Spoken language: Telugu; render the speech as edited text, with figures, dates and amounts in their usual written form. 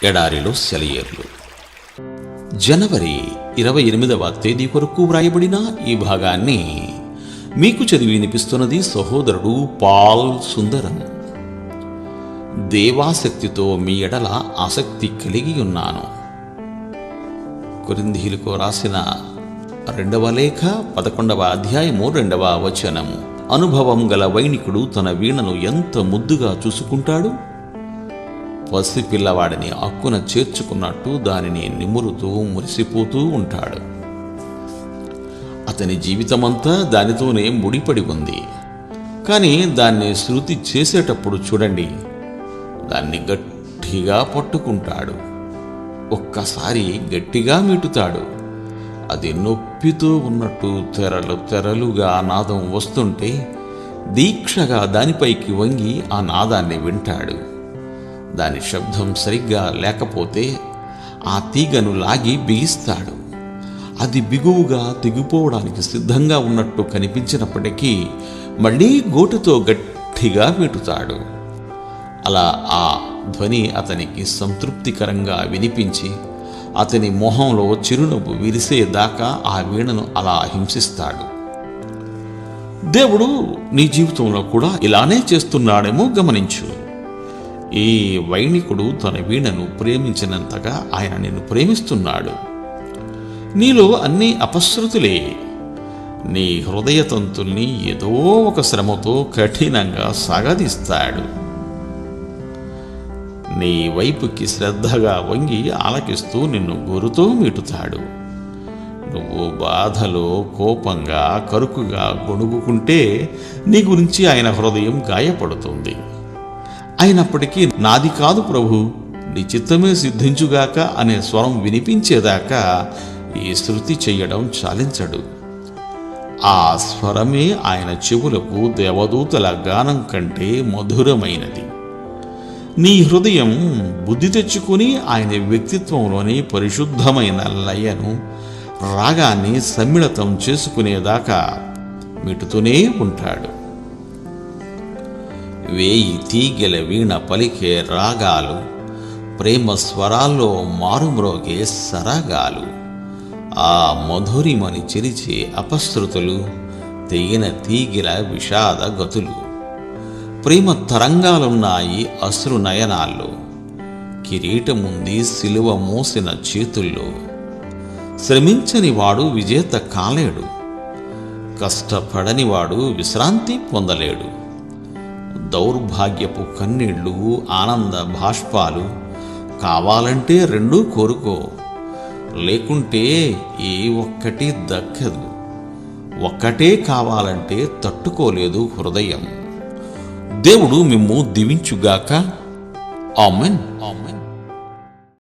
ఎడారిలో సెలయేర్లు. జనవరి 28వ తేదీ కొరకు వ్రాయబడిన ఈ భాగాన్ని మీకు చదివి వినిపిస్తున్నది సహోదరుడు పాల్ సుందరం. దేవాసక్తితో మీ ఎడల ఆసక్తి కలిగి ఉన్నాను. కొరింథీయులకు రాసిన 2వ లేఖ 11వ అధ్యాయము 2వ వచనము. అనుభవం గల వైణికుడు తన వీణను ఎంత ముద్దుగా చూసుకుంటాడు. పసిపిల్లవాడిని అక్కున చేర్చుకున్నట్టు దానిని నిమురుతూ మురిసిపోతూ ఉంటాడు. అతని జీవితమంతా దానితోనే ముడిపడి ఉంది. కానీ దాన్ని శృతి చేసేటప్పుడు చూడండి, దాన్ని గట్టిగా పట్టుకుంటాడు. ఒక్కసారి గట్టిగా మీటుతాడు. అది నొప్పితో ఉన్నట్టు తెరలు తెరలుగా నాదం వస్తుంటే దీక్షగా దానిపైకి వంగి ఆ నాదాన్ని వింటాడు. దాని శబ్దం సరిగ్గా లేకపోతే ఆ తీగను లాగి బిగిస్తాడు. అది బిగువుగా తెగిపోవడానికి సిద్ధంగా ఉన్నట్టు కనిపించినప్పటికీ మళ్ళీ గోటుతో గట్టిగా మీటుతాడు. అలా ఆ ధ్వని అతనికి సంతృప్తికరంగా వినిపించి అతని మొహంలో చిరునవ్వు విరిసేదాకా ఆ వీణను అలా హింసిస్తాడు. దేవుడు నీ జీవితంలో కూడా ఇలానే చేస్తున్నాడేమో గమనించు. ఈ వైణికుడు తన వీణను ప్రేమించినంతగా ఆయన నిన్ను ప్రేమిస్తున్నాడు. నీలో అన్ని అపశృతులే. నీ హృదయ తంతుల్ని ఏదో ఒక శ్రమతో కఠినంగా సాగదీస్తాడు. నీ వైపుకి శ్రద్ధగా వంగి ఆలకిస్తూ నిన్ను గొరుతో మీటుతాడు. నువ్వు బాధలో కోపంగా కరుకుగా గొణుగుకుంటే నీ గురించి ఆయన హృదయం గాయపడుతుంది. అయినప్పటికీ నాది కాదు ప్రభు, నీ చిత్తమే సిద్ధించుగాక అనే స్వరం వినిపించేదాకా ఈ శృతి చెయ్యడం చాలించడు. ఆ స్వరమే ఆయన చెవులకు దేవదూతల గానం కంటే మధురమైనది. నీ హృదయం బుద్ధి తెచ్చుకుని ఆయన వ్యక్తిత్వంలోని పరిశుద్ధమైన లయను, రాగాన్ని సమ్మిళితం చేసుకునేదాకా మీటుతూనే ఉంటాడు. 1000 తీగెల వీణ పలికే రాగాలు, ప్రేమ స్వరాల్లో మారుమ్రోగే సరాగాలు, ఆ మధురిమని చెరిచే అపశృతులు, తెగిన తీగెల విషాద గతులు. ప్రేమ తరంగాలున్నాయి అశ్రు నయనాల్లో, కిరీటముంది సిలువ మోసిన చేతుల్లో. శ్రమించని వాడు విజేత కాలేడు, కష్టపడని వాడు విశ్రాంతి పొందలేడు. దౌర్భాగ్యపు కన్నీళ్లు, ఆనంద భాష్పాలు కావాలంటే రెండూ కోరుకో, లేకుంటే ఏ ఒక్కటి దక్కదు. ఒక్కటే కావాలంటే తట్టుకోలేదు హృదయం. దేవుడు మిమ్ము దీవించుగాక. ఆమెన్. ఆమెన్.